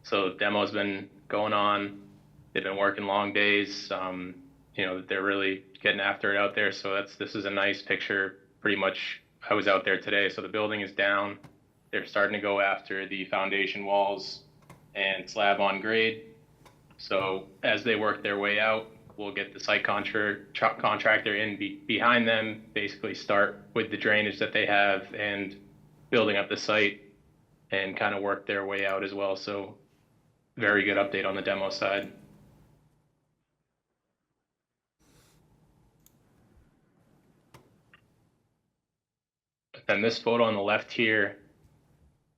So the demo's been going on. They've been working long days. They're really getting after it out there. So this is a nice picture. Pretty much, I was out there today. So the building is down. They're starting to go after the foundation walls and slab on grade. So as they work their way out, we'll get the site contractor in behind them, basically start with the drainage that they have and building up the site and kind of work their way out as well. So very good update on the demo side. And this photo on the left here,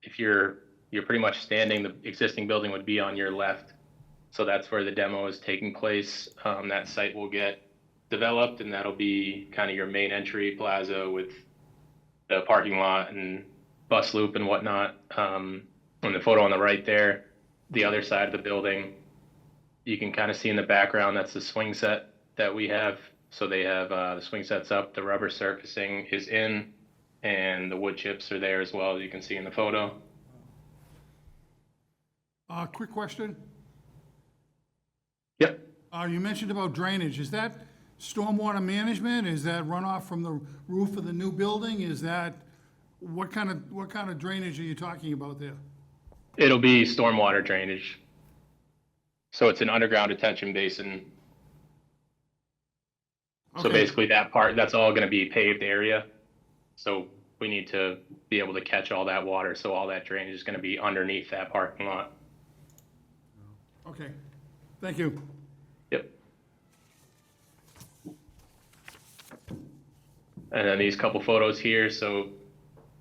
if you're pretty much standing, the existing building would be on your left. So that's where the demo is taking place. That site will get developed, and that'll be kind of your main entry plaza with the parking lot and bus loop and whatnot. On the photo on the right there, the other side of the building, you can kind of see in the background, that's the swing set that we have. So they have the swing sets up, the rubber surfacing is in, and the wood chips are there as well, as you can see in the photo. Quick question. Yep. You mentioned about drainage. Is that stormwater management? Is that runoff from the roof of the new building? Is that, what kind of drainage are you talking about there? It'll be stormwater drainage. So it's an underground detention basin. So Okay. basically that part, that's all going to be paved area. So we need to be able to catch all that water. So all that drainage is going to be underneath that parking lot. Okay, thank you. Yep. And then these couple photos here. So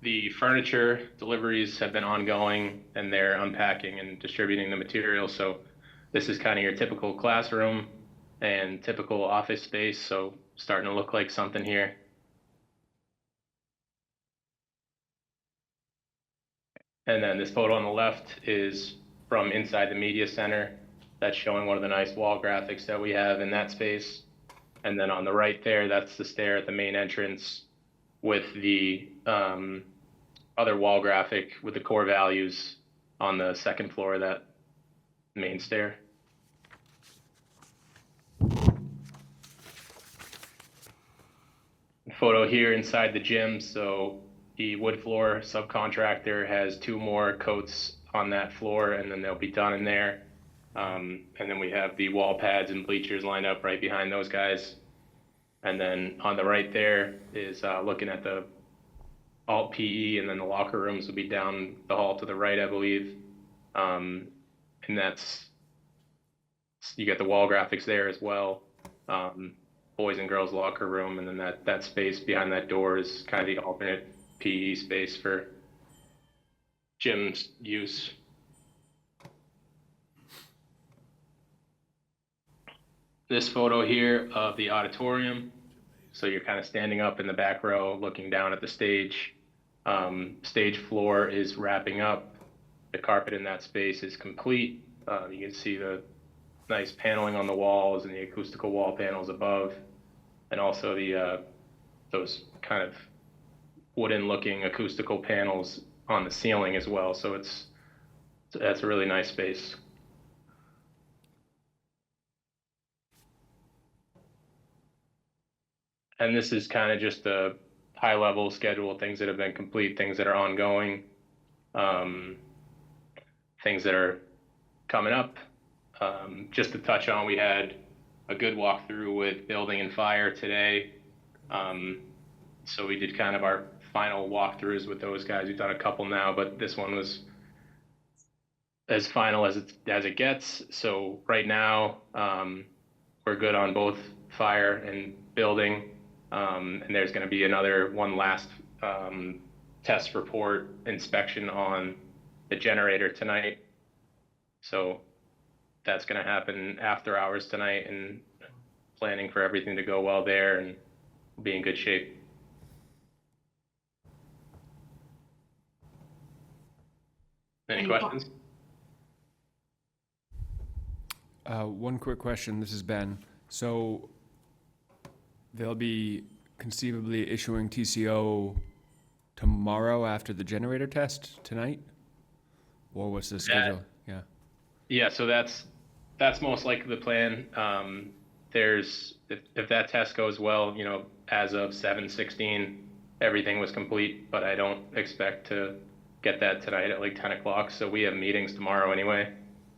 the furniture deliveries have been ongoing and they're unpacking and distributing the material. So this is kind of your typical classroom and typical office space. So starting to look like something here. And then this photo on the left is from inside the media center. That's showing one of the nice wall graphics that we have in that space. And then on the right there, that's the stair at the main entrance with the other wall graphic with the core values on the second floor of that main stair. Photo here inside the gym. So the wood floor subcontractor has 2 more coats on that floor, and then they'll be done in there. And then we have the wall pads and bleachers lined up right behind those guys. And then on the right there is looking at the alt PE, and then the locker rooms will be down the hall to the right, I believe. And that's, you got the wall graphics there as well. Boys and girls locker room, and then that space behind that door is kind of the alternate PE space for gym's use. This photo here of the auditorium. So you're kind of standing up in the back row, looking down at the stage. Stage floor is wrapping up. The carpet in that space is complete. You can see the nice paneling on the walls and the acoustical wall panels above, and also the those kind of wooden-looking acoustical panels on the ceiling as well. So that's a really nice space. And this is kind of just a high-level schedule of things that have been complete, things that are ongoing, things that are coming up. Just to touch on, we had a good walkthrough with building and fire today. So we did kind of our final walkthroughs with those guys. We've done a couple now, but this one was as final as it gets. So right now, we're good on both fire and building. And there's going to be one last test report inspection on the generator tonight. So that's going to happen after hours tonight, and planning for everything to go well there and be in good shape. Any questions? One quick question. This is Ben. So they'll be conceivably issuing TCO tomorrow after the generator test tonight? Or what's the schedule? Yeah. Yeah, so that's most likely the plan. If that test goes well, as of 7/16, everything was complete, but I don't expect to get that tonight at like 10 o'clock. So we have meetings tomorrow anyway.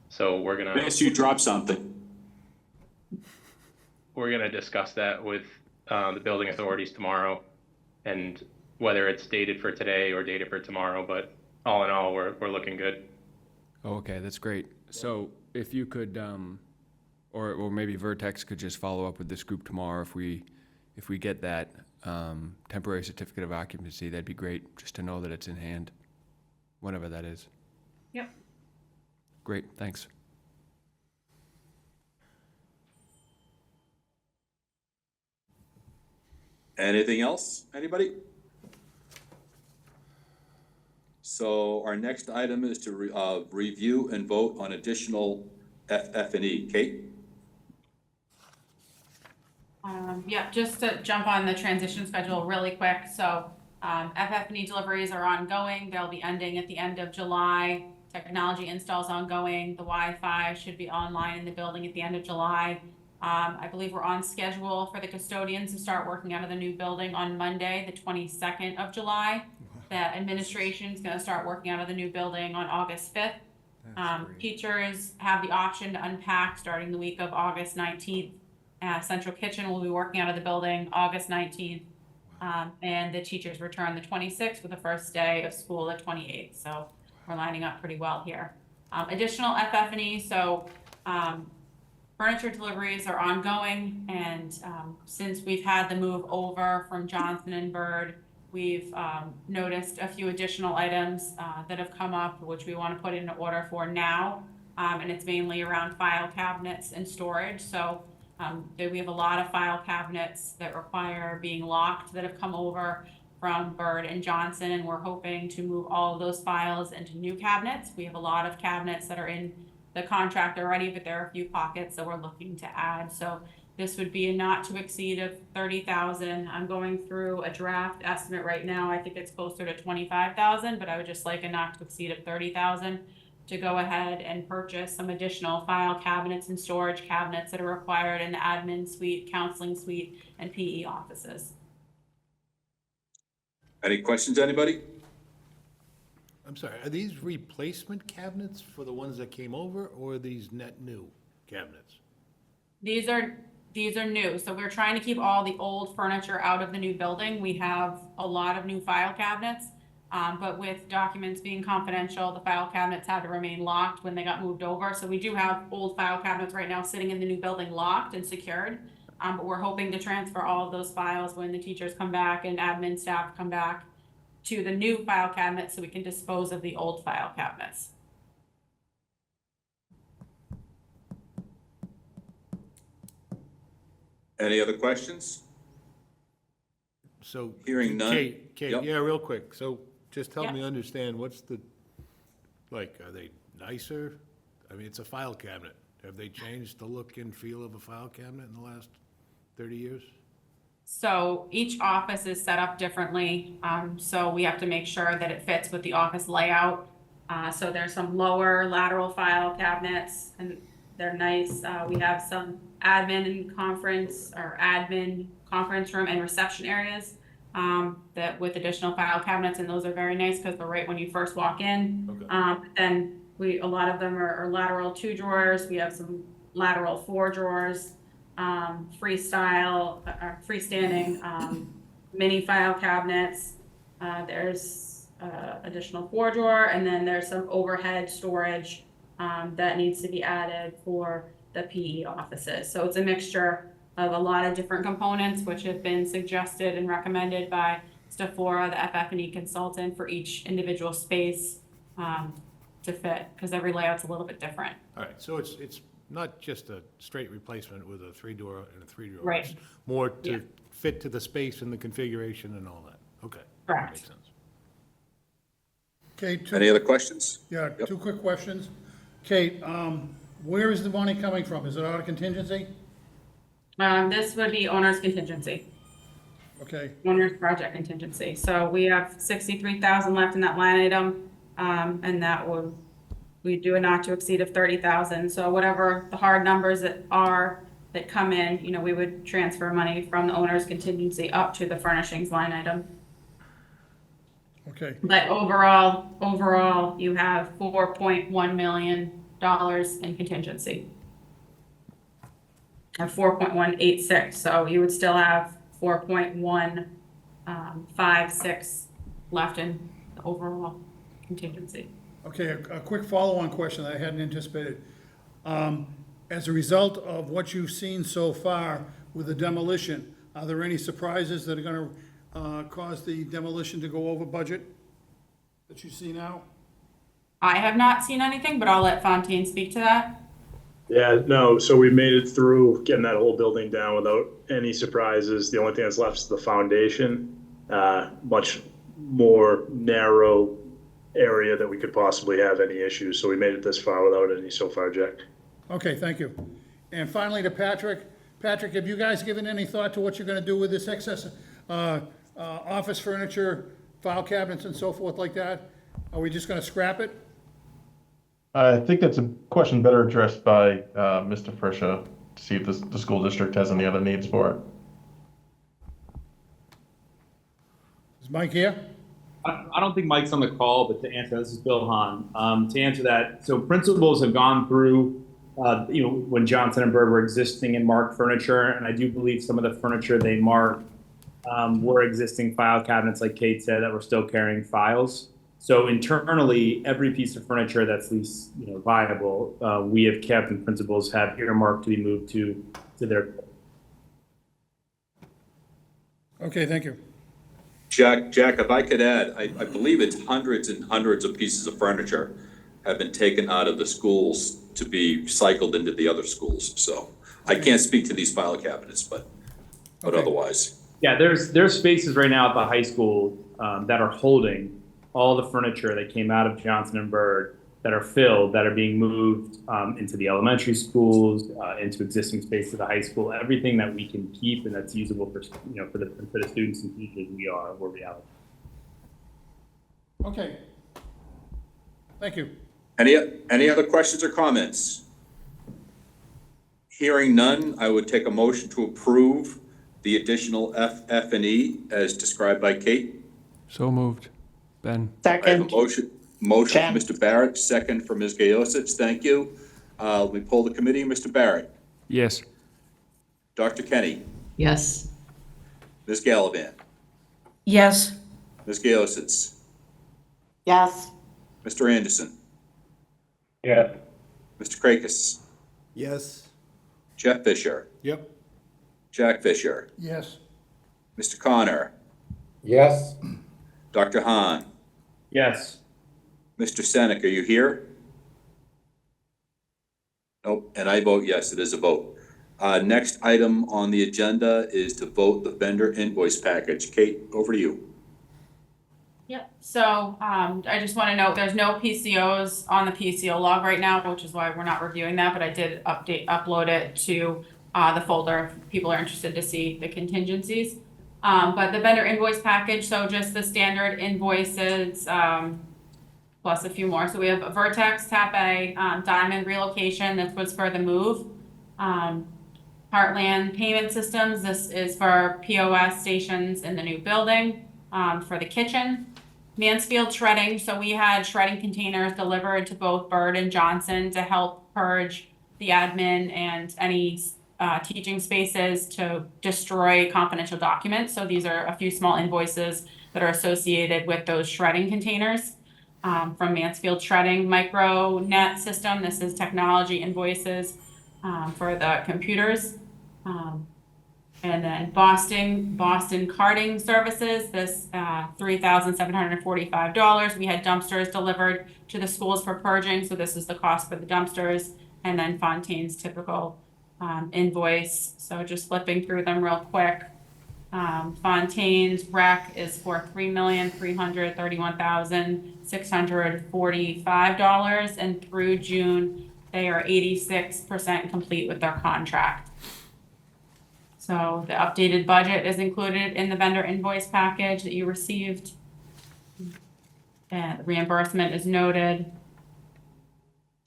So we're gonna Unless you drop something. discuss that with the building authorities tomorrow, and whether it's dated for today or dated for tomorrow. But all in all, we're looking good. Oh, okay, that's great. So if you could, or maybe Vertex could just follow up with this group tomorrow if we get that temporary certificate of occupancy, that'd be great, just to know that it's in hand, whenever that is. Yep. Great, thanks. Anything else? Anybody? So our next item is to review and vote on additional FF&E. Kate? Yeah, just to jump on the transition schedule really quick. So FF&E deliveries are ongoing. They'll be ending at the end of July. Technology installs ongoing. The Wi-Fi should be online in the building at the end of July. I believe we're on schedule for the custodians to start working out of the new building on Monday, the 22nd of July. The administration is going to start working out of the new building on August 5th. Teachers have the option to unpack starting the week of August 19th. Central Kitchen will be working out of the building August 19th. And the teachers return the 26th with the first day of school the 28th. So we're lining up pretty well here. Additional FF&E, so furniture deliveries are ongoing, and since we've had the move over from Johnson and Bird, we've noticed a few additional items that have come up, which we want to put in order for now, and it's mainly around file cabinets and storage. So we have a lot of file cabinets that require being locked that have come over from Bird and Johnson, and we're hoping to move all of those files into new cabinets. We have a lot of cabinets that are in the contract already, but there are a few pockets that we're looking to add. So this would be a not to exceed of $30,000. I'm going through a draft estimate right now. I think it's closer to $25,000, but I would just like a not to exceed of $30,000 to go ahead and purchase some additional file cabinets and storage cabinets that are required in the admin suite, counseling suite, and PE offices. Any questions, anybody? I'm sorry, are these replacement cabinets for the ones that came over, or are these net new cabinets? These are new. So we're trying to keep all the old furniture out of the new building. We have a lot of new file cabinets, but with documents being confidential, the file cabinets had to remain locked when they got moved over. So we do have old file cabinets right now sitting in the new building locked and secured. But we're hoping to transfer all of those files when the teachers come back and admin staff come back to the new file cabinets so we can dispose of the old file cabinets. Any other questions? So. Hearing none. Kate, Yep. yeah, real quick. So just help Yep. me understand, what's the, like, are they nicer? I mean, it's a file cabinet. Have they changed the look and feel of a file cabinet in the last 30 years? So each office is set up differently. So we have to make sure that it fits with the office layout. So there's some lower lateral file cabinets and they're nice. We have some admin conference room and reception areas that with additional file cabinets, and those are very nice because they're right when you first walk in. Okay. Then a lot of them are lateral 2 drawers. We have some lateral 4 drawers. Freestanding mini file cabinets. There's additional 4 drawer, and then there's some overhead storage that needs to be added for the PE offices. So it's a mixture of a lot of different components, which have been suggested and recommended by Stephora, the FF&E consultant, for each individual space to fit, because every layout's a little bit different. All right, so it's not just a straight replacement with a 3-door and a 3-drawer. Right. It's more to Yeah. fit to the space and the configuration and all that. Okay. Correct. Makes sense. Okay, Any other questions? yeah, Yep. 2 quick questions. Kate, where is the money coming from? Is it out of contingency? This would be owner's contingency. Okay, Owner's project contingency. So we have 63,000 left in that line item, and that will we do a not to exceed of 30,000. So whatever the hard numbers that come in, you know, we would transfer money from the owner's contingency up to the furnishings line item. Okay, But overall, you have $4.1 million in contingency. Or 4.186, so you would still have 4.156 left in the overall contingency. okay, a quick follow-on question that I hadn't anticipated. As a result of what you've seen so far with the demolition, are there any surprises that are gonna cause the demolition to go over budget that you see now? I have not seen anything, but I'll let Fontaine speak to that. Yeah, no, so we made it through getting that whole building down without any surprises. The only thing that's left is the foundation, much more narrow area that we could possibly have any issues. So we made it this far without any so far, Jack. Okay, thank you. And finally to Patrick. Patrick, have you guys given any thought to what you're gonna do with this excess, office furniture, file cabinets and so forth like that? Are we just gonna scrap it? I think that's a question better addressed by Mr. Frisha, to see if the school district has any other needs for it. Is Mike here? I don't think Mike's on the call, but to answer, this is Bill Hahn. To answer that, so principals have gone through, when Johnson and Bird were existing and marked furniture, and I do believe some of the furniture they marked were existing file cabinets, like Kate said, that were still carrying files. So internally, every piece of furniture that's least viable, we have kept, and principals have earmarked to be moved to their. Okay, thank you. Jack, if I could add, I believe it's hundreds and hundreds of pieces of furniture have been taken out of the schools to be cycled into the other schools. So I can't speak to these file cabinets, but Okay. otherwise. Yeah, there's spaces right now at the high school that are holding all the furniture that came out of Johnson and Bird that are filled, that are being moved into the elementary schools, into existing spaces of the high school. Everything that we can keep and that's usable for the students and teachers, we're reality. Okay. Thank you. Any other questions or comments? Hearing none, I would take a motion to approve the additional FF&E as described by Kate. So moved. Ben? I have a Second. motion Ken. from Mr. Barrett, second from Ms. Gayosich. Thank you. Let me poll the committee. Mr. Barrett, Yes. Dr. Kenny, Yes. Ms. Gallivan, Yes. Ms. Gayosich, Yes. Mr. Anderson, Yeah. Mr. Krakis, Yes. Jeff Fisher, Yep. Jack Fisher, Yes. Mr. Connor, Yes. Dr. Hahn, Yes. Mr. Senek, are you here? Nope, and I vote yes, it is a vote. Next item on the agenda is to vote the vendor invoice package. Kate, over to you. Yep, so, I just wanna note, there's no PCOs on the PCO log right now, which is why we're not reviewing that, but I did upload it to, the folder if people are interested to see the contingencies. But the vendor invoice package, so just the standard invoices, plus a few more. So we have Vertex, Tap A, Diamond relocation, this was for the move. Heartland Payment Systems, this is for POS stations in the new building, for the kitchen. Mansfield Shredding, so we had shredding containers delivered to both Bird and Johnson to help purge the admin and any teaching spaces to destroy confidential documents. So these are a few small invoices that are associated with those shredding containers. From Mansfield Shredding. MicroNet System, this is technology invoices for the computers. And then Boston Carting Services, this $3,745. We had dumpsters delivered to the schools for purging, so this is the cost for the dumpsters. And then Fontaine's typical invoice. So just flipping through them real quick. Fontaine's rec is for $3,331,645, and through June, they are 86% complete with their contract. So the updated budget is included in the vendor invoice package that you received. And reimbursement is noted.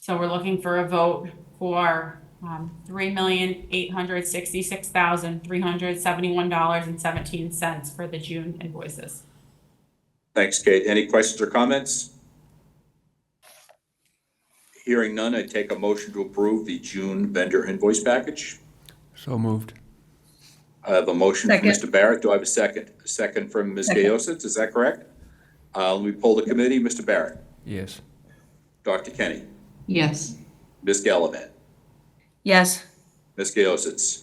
So we're looking for a vote for $3,866,371.17 for the June invoices. Thanks, Kate. Any questions or comments? Hearing none, I take a motion to approve the June vendor invoice package. So moved. I have a motion from Second. Mr. Barrett. Do I have a second? A second from Ms. Second. Gayositz, is that correct? Let me poll the committee. Mr. Barrett, Yes. Dr. Kenny, Yes. Ms. Gallivan, Yes. Ms. Gayositz,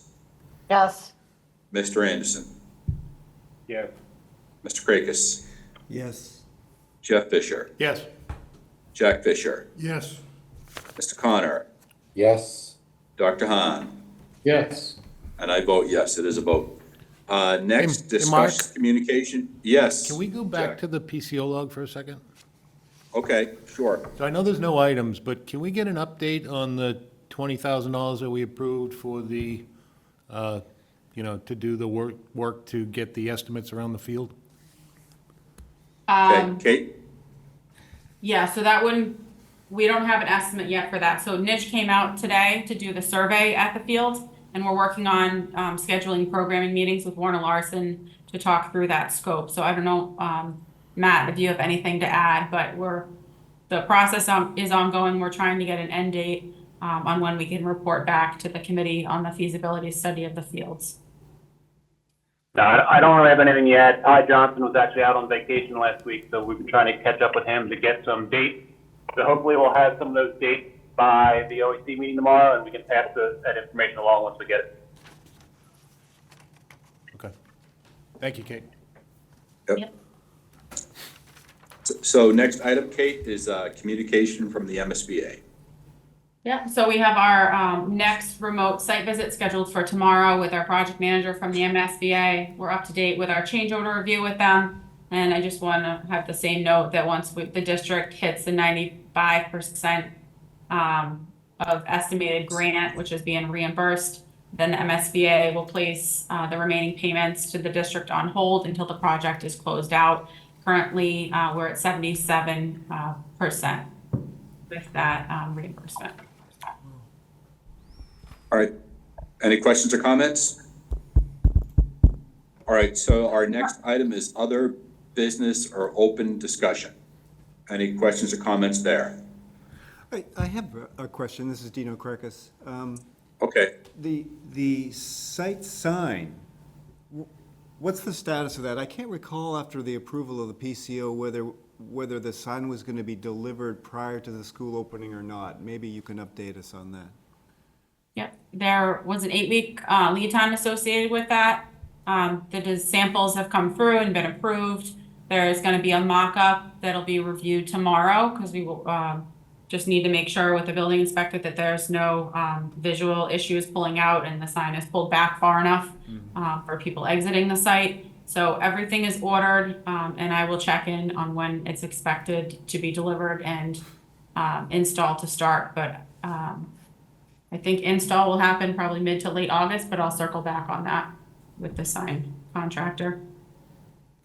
Yes. Mr. Anderson, Yeah. Mr. Krakis, Yes. Jeff Fisher, Yes. Jack Fisher, Yes. Mr. Connor, Yes. Dr. Hahn, Yes. and I vote yes, it is a vote. Next, Hey, Mark? discussion, communication, yes. Can we go back Jack. to the PCO log for a second? Okay, sure. So I know there's no items, but can we get an update on the $20,000 that we approved for the, to do the work to get the estimates around the field? Okay, Kate? Yeah, so we don't have an estimate yet for that. So Niche came out today to do the survey at the field, and we're working on scheduling programming meetings with Warner Larson to talk through that scope. So I don't know, Matt, if you have anything to add, but the process is ongoing. We're trying to get an end date on when we can report back to the committee on the feasibility study of the fields. No, I don't really have anything yet. Ty Johnson was actually out on vacation last week, so we've been trying to catch up with him to get some dates. So hopefully we'll have some of those dates by the OEC meeting tomorrow, and we can pass that information along once we get it. Okay. Thank you, Kate. Yep. So next item, Kate, is communication from the MSBA. Yeah, so we have our next remote site visit scheduled for tomorrow with our project manager from the MSBA. We're up to date with our change order review with them. And I just want to have the same note that once the district hits the 95% of estimated grant, which is being reimbursed, then the MSBA will place the remaining payments to the district on hold until the project is closed out. Currently, we're at 77% with that reimbursement. All right, any questions or comments? All right, so our next item is other business or open discussion. Any questions or comments there? I have a question. This is Dino Krekis. Okay, The site sign, what's the status of that? I can't recall after the approval of the PCO whether the sign was going to be delivered prior to the school opening or not. Maybe you can update us on that. Yep, there was an 8-week lead time associated with that. The samples have come through and been approved. There's going to be a mock-up that'll be reviewed tomorrow because we will just need to make sure with the building inspector that there's no visual issues pulling out and the sign is pulled back far enough for people exiting the site. So everything is ordered, and I will check in on when it's expected to be delivered and installed to start. But I think install will happen probably mid to late August, but I'll circle back on that with the sign contractor.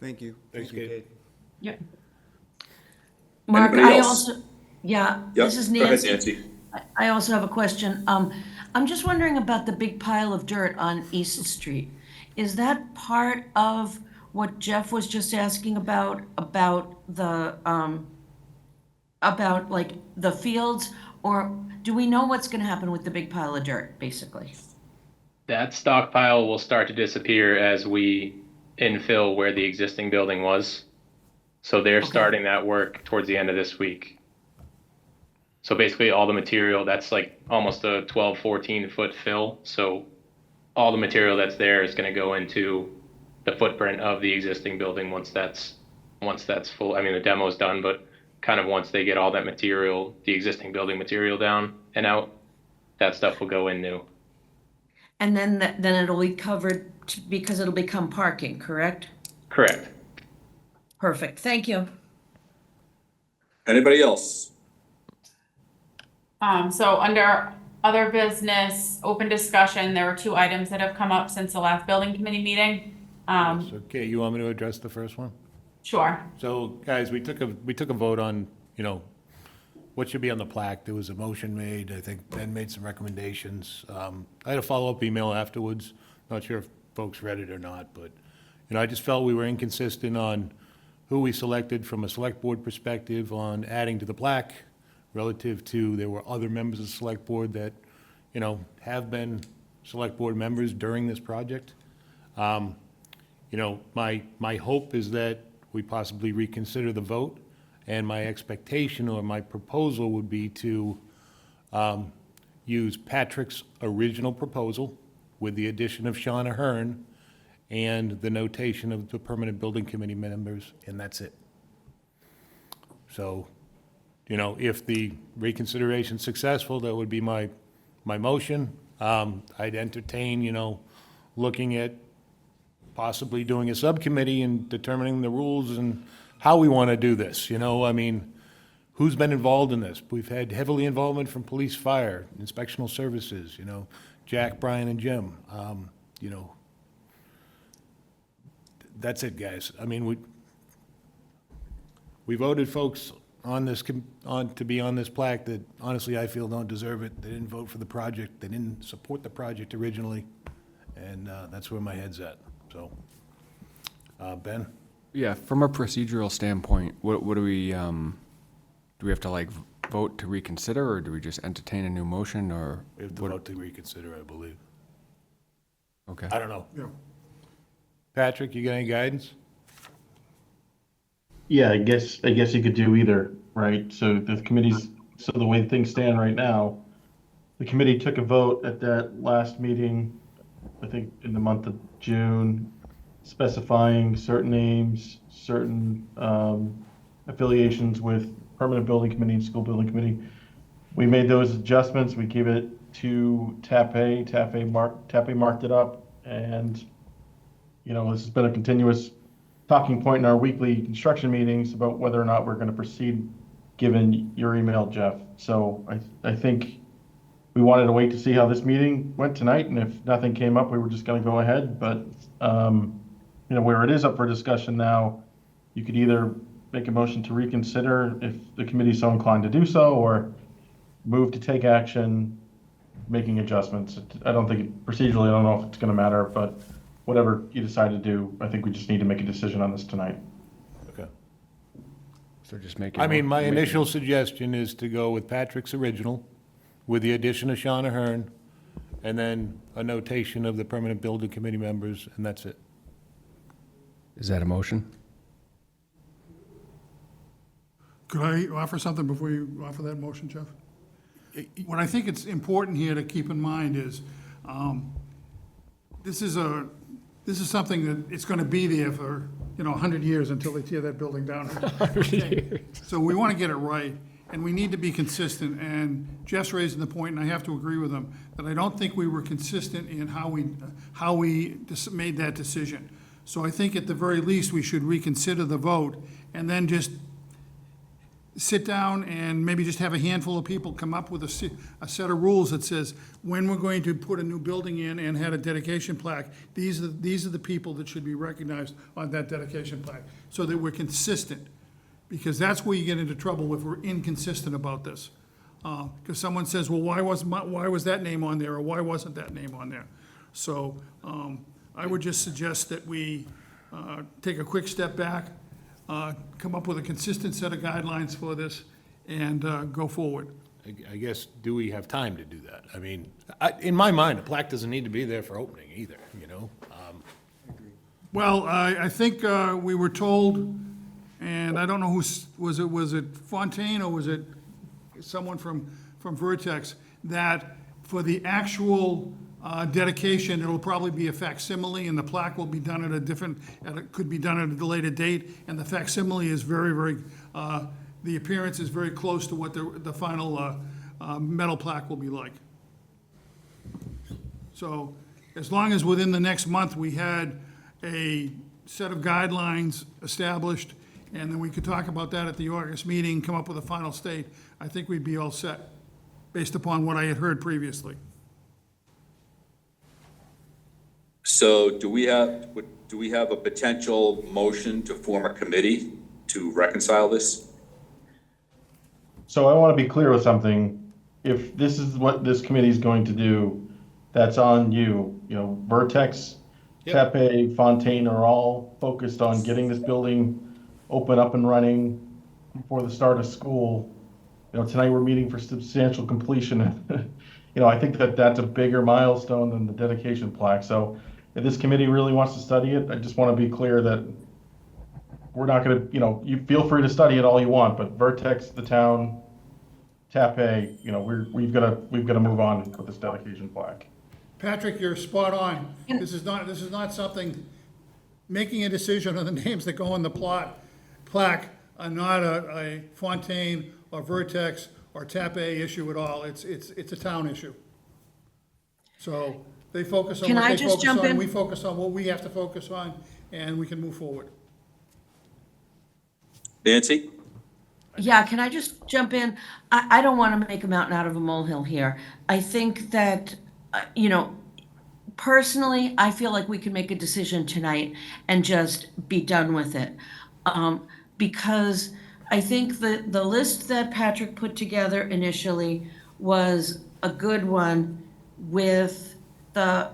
Thank you. Thanks, Thank you, Kate. Kate. Yep. Mark, Anybody I else? also, yeah, yep, this is go ahead, Nancy. Nancy. I also have a question. I'm just wondering about the big pile of dirt on East Street. Is that part of what Jeff was just asking about the, about like the fields? Or do we know what's gonna happen with the big pile of dirt, basically? That stockpile will start to disappear as we infill where the existing building was. So they're starting that work towards the end of this week. So basically all the material, that's like almost a 12, 14 foot fill. So all the material that's there is going to go into the footprint of the existing building once that's full. I mean, the demo's done, but kind of once they get all that material, the existing building material down and out, that stuff will go in new. And then it'll be covered because it'll become parking, correct? Correct. Perfect, thank you. Anybody else? So under other business, open discussion, there were 2 items that have come up since the last building committee meeting. Okay, you want me to address the first one? Sure. So, guys, we took a vote on, what should be on the plaque. There was a motion made, I think Ben made some recommendations. I had a follow-up email afterwards, not sure if folks read it or not, but, I just felt we were inconsistent on who we selected from a select board perspective on adding to the plaque relative to, there were other members of the select board that, have been select board members during this project. My hope is that we possibly reconsider the vote, and my expectation or my proposal would be to use Patrick's original proposal with the addition of Sean Ahern and the notation of the permanent building committee members, and that's it. So, if the reconsideration's successful, that would be my motion. I'd entertain, looking at possibly doing a subcommittee and determining the rules and how we want to do this, who's been involved in this? We've had heavily involvement from police, fire, inspectional services, Jack, Brian, and Jim. That's it, guys. We voted folks on this, to be on this plaque that honestly I feel don't deserve it. They didn't vote for the project. They didn't support the project originally. And that's where my head's at. So, Ben? Yeah, from a procedural standpoint, what do we have to vote to reconsider, or do we just entertain a new motion, or? We have to vote to reconsider, I believe. Okay. I don't know. Yeah. Patrick, you got any guidance? Yeah, I guess you could do either, right? So the way things stand right now, the committee took a vote at that last meeting, I think in the month of June, specifying certain names, certain affiliations with permanent building committee and school building committee. We made those adjustments. We gave it to TAPE. TAPE marked it up, and this has been a continuous talking point in our weekly construction meetings about whether or not we're going to proceed, given your email, Jeff. So I think we wanted to wait to see how this meeting went tonight, and if nothing came up, we were just going to go ahead. But where it is up for discussion now, you could either make a motion to reconsider if the committee's so inclined to do so, or move to take action, making adjustments. Procedurally, I don't know if it's going to matter, but whatever you decide to do, I think we just need to make a decision on this tonight. Okay. So just make it. My initial suggestion is to go with Patrick's original, with the addition of Sean Ahern, and then a notation of the permanent building committee members, and that's it. Is that a motion? Could I offer something before you offer that motion, Jeff? What I think it's important here to keep in mind is, this is something that it's going to be there for, 100 years until they tear that building down. 100 years. So we want to get it right, and we need to be consistent. And Jeff's raising the point, and I have to agree with him, that I don't think we were consistent in how we made that decision. So I think at the very least, we should reconsider the vote, and then just sit down and maybe just have a handful of people come up with a set of rules that says, when we're going to put a new building in and had a dedication plaque, these are the people that should be recognized on that dedication plaque, so that we're consistent. Because that's where you get into trouble if we're inconsistent about this. Because someone says, well, why was that name on there, or why wasn't that name on there? So I would just suggest that we take a quick step back, come up with a consistent set of guidelines for this, and go forward. I guess, do we have time to do that? In my mind, a plaque doesn't need to be there for opening either, Well, I think we were told, and I don't know was it Fontaine or was it someone from Vertex, that for the actual dedication, it'll probably be a facsimile, and the plaque will be done could be done at a later date, and the facsimile is very, very, the appearance is very close to what the final metal plaque will be like. So as long as within the next month we had a set of guidelines established, and then we could talk about that at the August meeting, come up with a final state, I think we'd be all set, based upon what I had heard previously. So do we have a potential motion to form a committee to reconcile this? So I want to be clear with something. If this is what this committee is going to do, that's on you. You know, Vertex, Yep. Tepe, Fontaine are all focused on getting this building open, up and running before the start of school. You know, tonight we're meeting for substantial completion. You know, I think that that's a bigger milestone than the dedication plaque. So if this committee really wants to study it, I just want to be clear that we're not going to, you know, you feel free to study it all you want, but Vertex, the town, Tape, you know, we've got to move on with this dedication plaque. Patrick, you're spot on. This is not something, making a decision on the names that go on the plaque are not a Fontaine or Vertex or Tape issue at all. It's a town issue. So they focus on Can what I they just focus jump on, in? we focus on what we have to focus on, and we can move forward. Nancy? Yeah, can I just jump in? I don't want to make a mountain out of a molehill here. I think that, you know, personally, I feel like we can make a decision tonight and just be done with it. Because I think the list that Patrick put together initially was a good one with the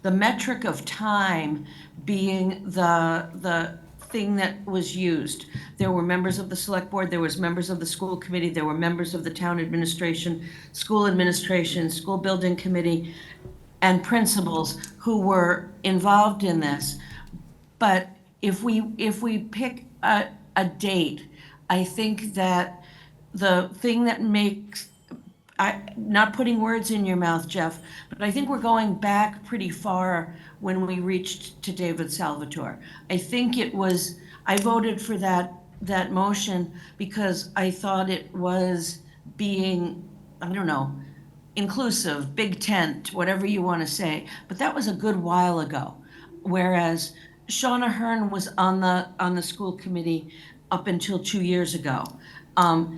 metric of time being the thing that was used. There were members of the select board, there was members of the school committee, there were members of the town administration, school building committee, and principals who were involved in this. But if we pick a date, I think that the thing that makes, not putting words in your mouth, Jeff, but I think we're going back pretty far when we reached to David Salvatore. I think I voted for that motion because I thought it was being, I don't know, inclusive, big tent, whatever you want to say, but that was a good while ago. Whereas Shauna Hearn was on the school committee up until 2 years ago.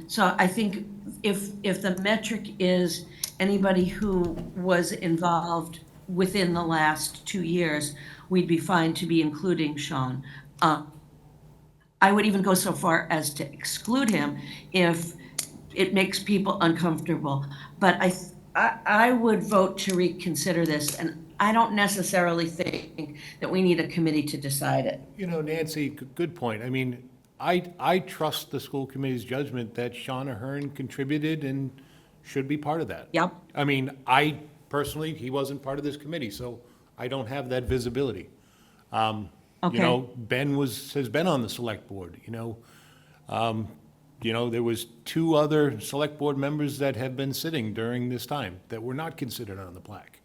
So I think if the metric is anybody who was involved within the last 2 years, we'd be fine to be including Sean. I would even go so far as to exclude him if it makes people uncomfortable. But I would vote to reconsider this, and I don't necessarily think that we need a committee to decide it. You know, Nancy, good point. I mean, I trust the school committee's judgment that Shauna Hearn contributed and should be part of that. Yep. I mean, personally, he wasn't part of this committee, so I don't have that visibility. Okay. You know, Ben has been on the select board, you know. There was 2 other select board members that have been sitting during this time that were not considered on the plaque.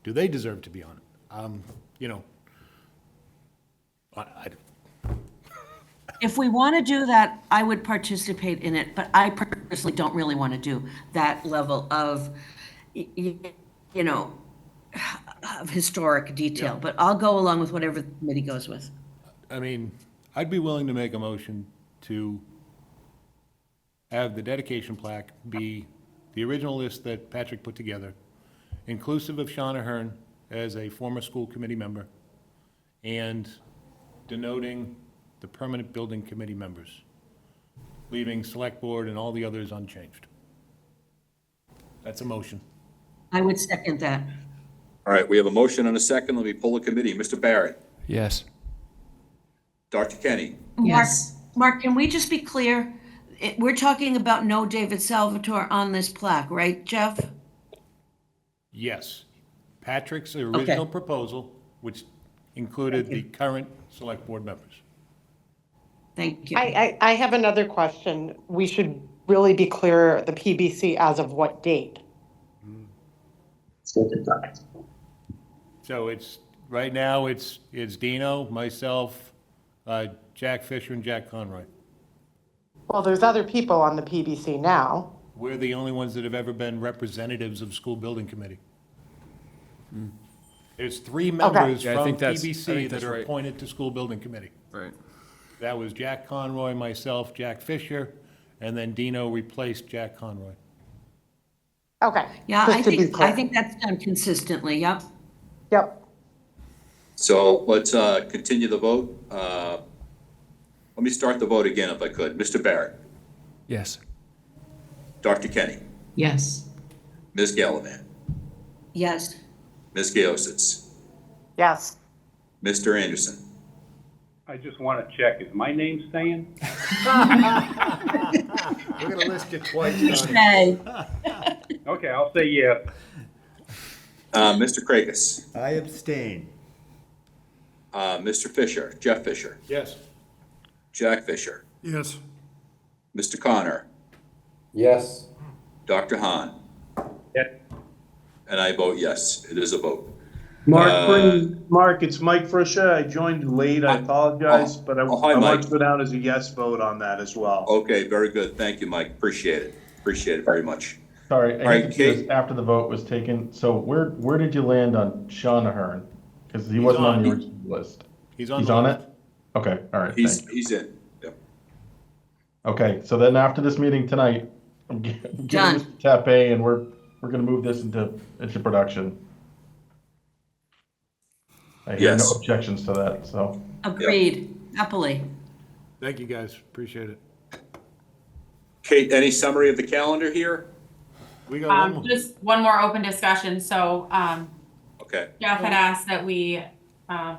Do they deserve to be on it? You know, If we want to do that, I would participate in it, but I personally don't really want to do that level of, you know, of historic detail. But I'll go along with whatever the committee goes with. I mean, I'd be willing to make a motion to have the dedication plaque be the original list that Patrick put together, inclusive of Shauna Hearn as a former school committee member, and denoting the permanent building committee members, leaving select board and all the others unchanged. That's a motion. I would second that. All right, we have a motion and a second. Let me pull the committee. Mr. Barrett? Yes. Dr. Kenny? Mark, can we just be clear? We're talking about no David Salvatore on this plaque, right, Jeff? Yes. Patrick's original proposal, which included the current select board members. Thank you. I have another question. We should really be clear, the PBC as of what date? So right now, it's Dino, myself, Jack Fisher, and Jack Conroy. Well, there's other people on the PBC now. We're the only ones that have ever been representatives of school building committee. There's 3 members Yeah, I from think I PBC think that that's are right. appointed to school building committee. Right. That was Jack Conroy, myself, Jack Fisher, and then Dino replaced Jack Conroy. Okay. Yeah, just I to be think clear. that's done consistently, yep. Yep. So let's continue the vote. Let me start the vote again if I could. Mr. Barrett? Yes. Dr. Kenny, Yes. Ms. Gallivan, Yes. Ms. Gaositz, Yes. Mr. Anderson. I just want to check, is my name staying? We're gonna list you twice, Tony. Hey. Okay, I'll say yes. Mr. Krakis, I abstain. Mr. Fisher, Jeff Fisher, Yes. Jack Fisher, Yes. Mr. Connor, Yes. Dr. Hahn, Yes. and I vote yes. It is a vote. Mark, it's Mike Frisha. I joined late. I apologize, but I hi, want Mike. to go down as a yes vote on that as well. Okay, very good. Thank you, Mike. Appreciate it. Appreciate it very much. Sorry, All I right, hate to do this Kate. after the vote was taken. So where did you land on Sean Ahern? Because he wasn't on the original list. He's on He's the on list. it? Okay, all right, thanks. He's in. Yep. Okay, so then after this meeting tonight, I'm giving Done. this to Tepe, and we're gonna move this into production. I hear no Yes. objections to that, so. Agreed, happily. Thank you, guys. Appreciate it. Kate, any summary of the calendar here? We got one more. Just one more open discussion. So, Okay. Jeff had asked that we,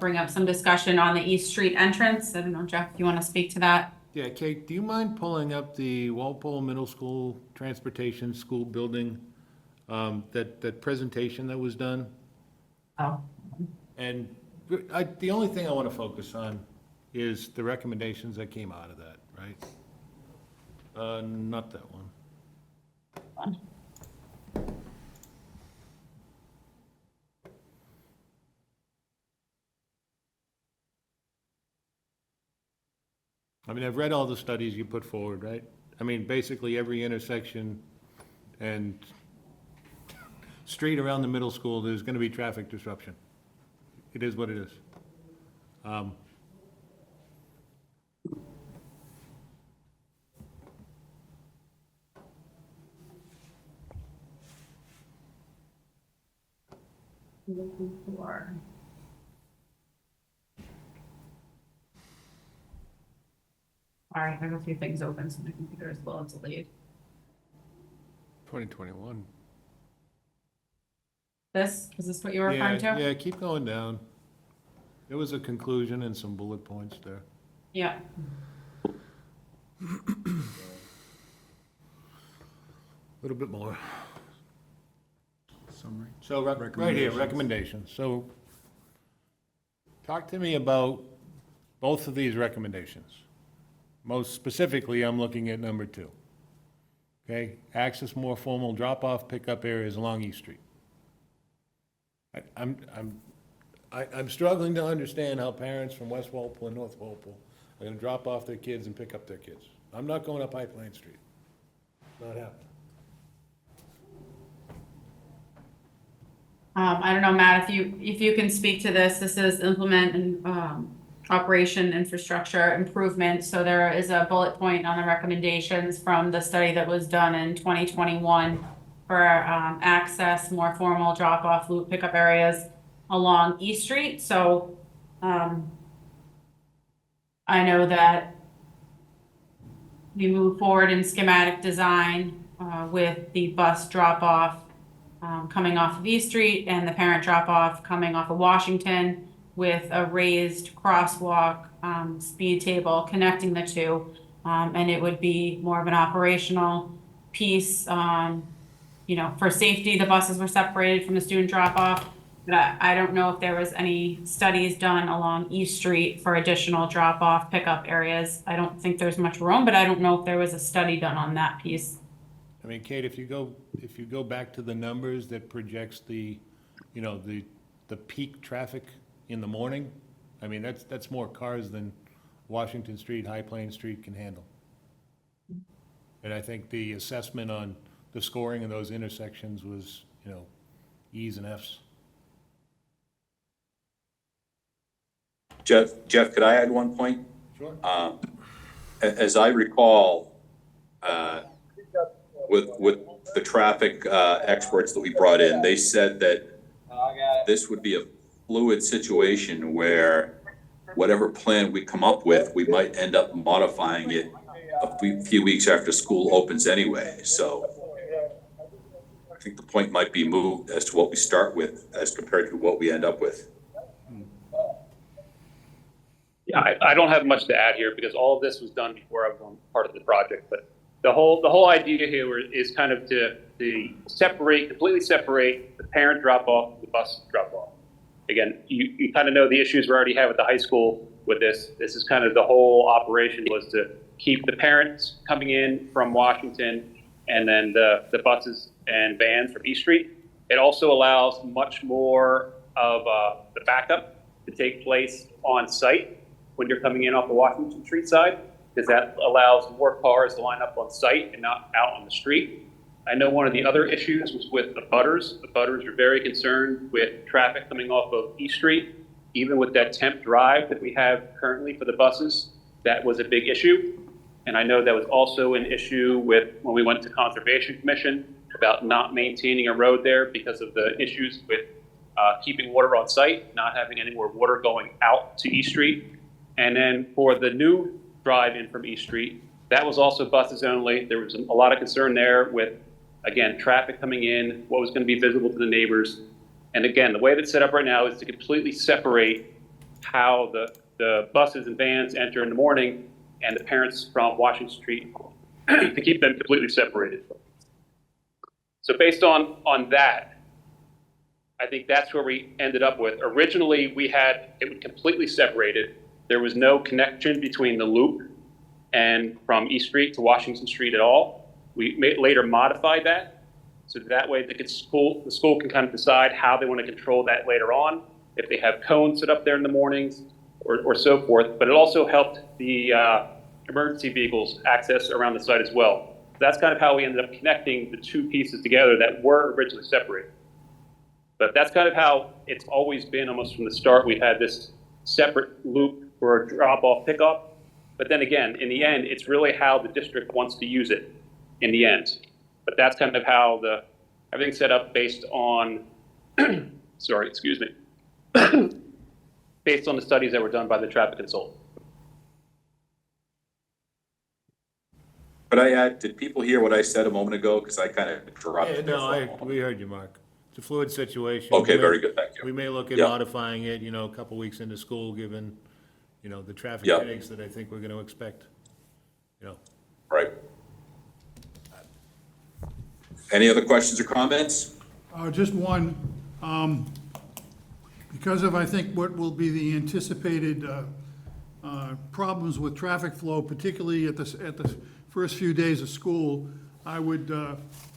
bring up some discussion on the East Street entrance. I don't know, Jeff, if you want to speak to that? Yeah, Kate, do you mind pulling up the Walpole Middle School Transportation School Building, that presentation that was done? Oh. And the only thing I want to focus on is the recommendations that came out of that, right? Not that one. I mean, I've read all the studies you put forward, right? I mean, basically every intersection and street around the middle school, there's going to be traffic disruption. It is what it is. Looking for. All right, I have a few things open, so my computer is a little delayed. 2021. Is this what you were referring to? Yeah, keep going down. There was a conclusion and some bullet points there. Yeah. A little bit more. Summary. So, right here, recommendations. So, talk to me about both of these recommendations. Most specifically, I'm looking at number 2. Okay, access more formal drop-off pickup areas along East Street. I'm struggling to understand how parents from West Walpole and North Walpole are gonna drop off their kids and pick up their kids. I'm not going up High Plain Street. Not happening. I don't know, Matt, if you can speak to this. This is implement and operation infrastructure improvement. So there is a bullet point on the recommendations from the study that was done in 2021 for access, more formal drop-off loop pickup areas along East Street. So I know that we move forward in schematic design with the bus drop-off coming off of East Street and the parent drop-off coming off of Washington with a raised crosswalk speed table connecting the two. And it would be more of an operational piece. You know, for safety, the buses were separated from the student drop-off. But I don't know if there was any studies done along East Street for additional drop-off pickup areas. I don't think there's much room, but I don't know if there was a study done on that piece. I mean, Kate, if you go back to the numbers that projects the, you know, the peak traffic in the morning, I mean, that's more cars than Washington Street, High Plain Street can handle. And I think the assessment on the scoring of those intersections was, you know, E's and F's. Jeff, could I add one point? Sure. As I recall, with the traffic experts that we brought in, they said that this would be a fluid situation where whatever plan we come up with, we might end up modifying it few weeks after school opens anyway, so I think the point might be moved as to what we start with as compared to what we end up with. Yeah, I don't have much to add here because all of this was done before I was on part of the project. But the whole idea here is kind of to completely separate the parent drop off, the bus drop off. Again, you kind of know the issues we already have at the high school with this. This is kind of the whole operation was to keep the parents coming in from Washington and then the buses and vans from East Street. It also allows much more of the backup to take place on site when you're coming in off the Washington Street side, because that allows more cars to line up on site and not out on the street. I know one of the other issues was with the butters. The butters are very concerned with traffic coming off of East Street. Even with that temp drive that we have currently for the buses, that was a big issue. And I know that was also an issue with when we went to Conservation Commission about not maintaining a road there because of the issues with keeping water on site, not having any more water going out to East Street. And then for the new drive in from East Street, that was also buses only. There was a lot of concern there with, again, traffic coming in, what was going to be visible to the neighbors. And again, the way that's set up right now is to completely separate how the buses and vans enter in the morning and the parents from Washington Street to keep them completely separated. So based on that, I think that's where we ended up with. Originally, it was completely separated. There was no connection between the loop and from East Street to Washington Street at all. We later modified that, so that way the school can kind of decide how they want to control that later on, if they have cones set up there in the mornings or so forth. But it also helped the emergency vehicles access around the site as well. That's kind of how we ended up connecting the two pieces together that were originally separated. But that's kind of how it's always been almost from the start. We've had this separate loop for a drop-off pickup. But then again, in the end, it's really how the district wants to use it in the end. But that's kind of how everything's set up based on, sorry, excuse me, based on the studies that were done by the traffic consultant. But did people hear what I said a moment ago? Because I kind of interrupted. We heard you, Mark. It's a fluid situation. Okay, very good, thank you. We may look at Yeah. modifying it, a couple weeks into school, given, the traffic Yeah. headaches that I think we're gonna expect, Right. Any other questions or comments? Just one, because of, I think, what will be the anticipated problems with traffic flow, particularly at the first few days of school, I would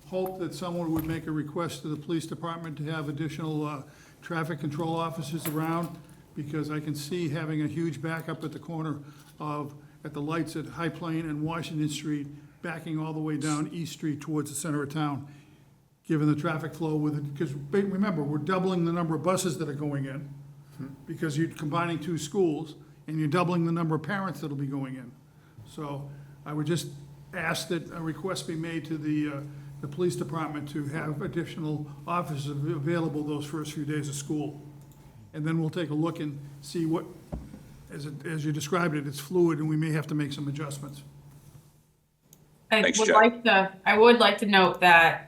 hope that someone would make a request to the police department to have additional traffic control officers around, because I can see having a huge backup at the corner at the lights at High Plain and Washington Street, backing all the way down East Street towards the center of town, given the traffic flow with it, because remember, we're doubling the number of buses that are going in, because you're combining two schools, and you're doubling the number of parents that'll be going in. So I would just ask that a request be made to the police department to have additional officers available those first few days of school. And then we'll take a look and see what, as you described it, it's fluid, and we may have to make some adjustments. Thanks, I would like to note that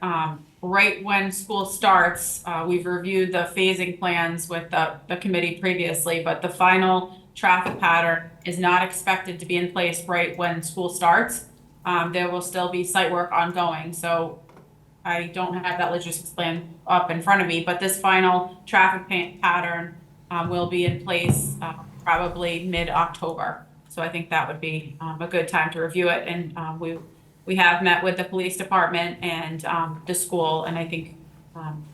right when school starts, we've reviewed the phasing plans with the committee previously, but the final traffic pattern is not expected to be in place right when school starts. There will still be site work ongoing, so I don't have that logistics plan up in front of me, but this final traffic pattern will be in place probably mid-October. So I think that would be a good time to review it. And we have met with the police department and the school, and I think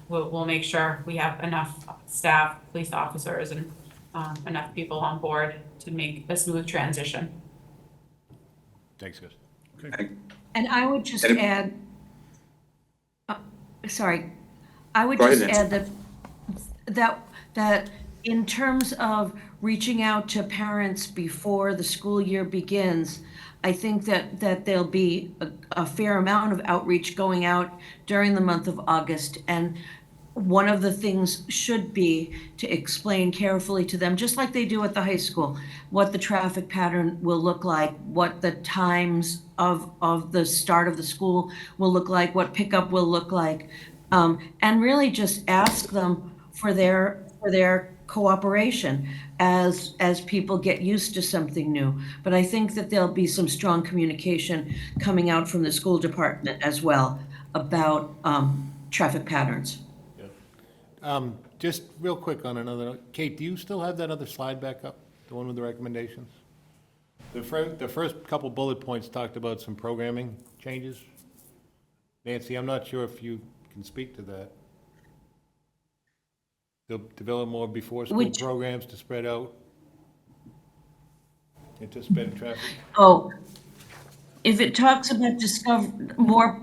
we'll make sure we have enough staff, police officers, and enough people on board to make a smooth transition. Thanks, guys. Okay. And I would just add, I would Go ahead, just add that in terms of reaching out to parents before the school year begins, I think that there'll be a fair amount of outreach going out during the month of August. And one of the things should be to explain carefully to them, just like they do at the high school, what the traffic pattern will look like, what the times of the start of the school will look like, what pickup will look like, and really just ask them for their cooperation as people get used to something new. But I think that there'll be some strong communication coming out from the school department as well about traffic patterns. Just real quick on another note. Kate, do you still have that other slide back up, the one with the recommendations? The first couple bullet points talked about some programming changes. Nancy, I'm not sure if you can speak to that. They'll develop more before-school programs to spread out anticipated traffic. Oh, if it talks about more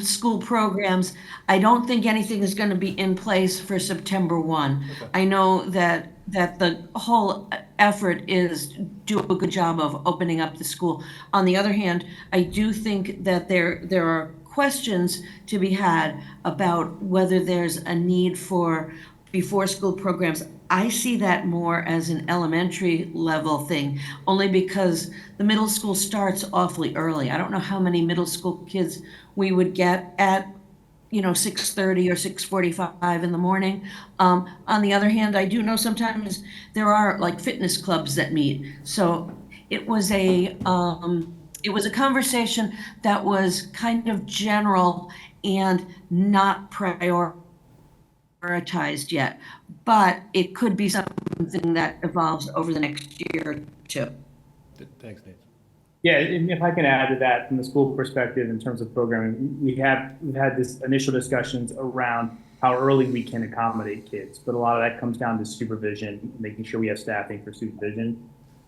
school programs, I don't think anything is going to be in place for September 1. Okay. I know that the whole effort is do a good job of opening up the school. On the other hand, I do think that there are questions to be had about whether there's a need for before-school programs. I see that more as an elementary level thing, only because the middle school starts awfully early. I don't know how many middle school kids we would get at 6:30 or 6:45 in the morning. On the other hand, I do know sometimes there are like fitness clubs that meet. So it was a conversation that was kind of general and not prioritized yet, but it could be something that evolves over the next year or two. Thanks, Nancy. Yeah, and if I can add to that from the school perspective in terms of programming, we've had this initial discussions around how early we can accommodate kids, but a lot of that comes down to supervision, making sure we have staffing for supervision.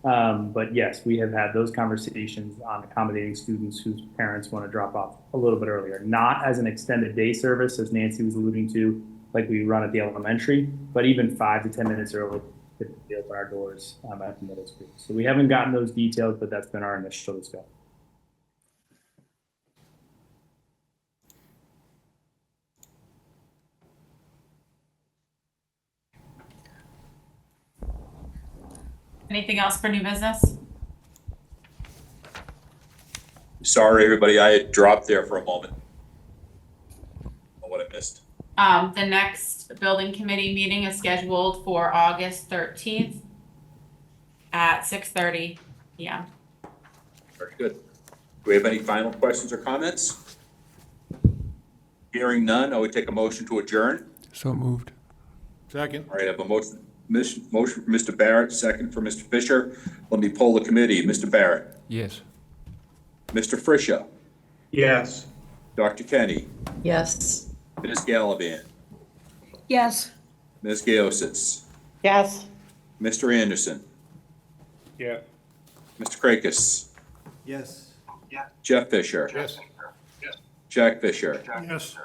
But yes, we have had those conversations on accommodating students whose parents want to drop off a little bit earlier, not as an extended day service, as Nancy was alluding to, like we run at the elementary, but even 5 to 10 minutes early to open our doors at the middle school. So we haven't gotten those details, but that's been our initial discussion. Anything else for new business? Sorry, everybody, I had dropped there for a moment. I don't know what I missed. The next building committee meeting is scheduled for August 13th at 6:30 p.m. Very good. Do we have any final questions or comments? Hearing none, I would take a motion to adjourn. So moved. Second. All right, I have a motion for Mr. Barrett, second for Mr. Fisher. Let me poll the committee. Mr. Barrett, Yes. Mr. Friscia, Yes. Dr. Kenny, Yes. Ms. Gallivan, Yes. Ms. Gaositz, Yes. Mr. Anderson, Yeah. Mr. Krakis, Yes. Jeff Fisher, Yes. Jack Fisher, Yes.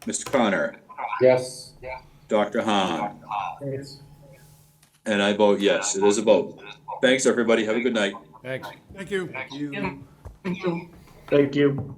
Mr. Connor, Yes. Dr. Hahn, Yes. and I vote yes. It is a vote. Thanks, everybody. Have a good night. Thanks. Thank you. Thank you. Thank you.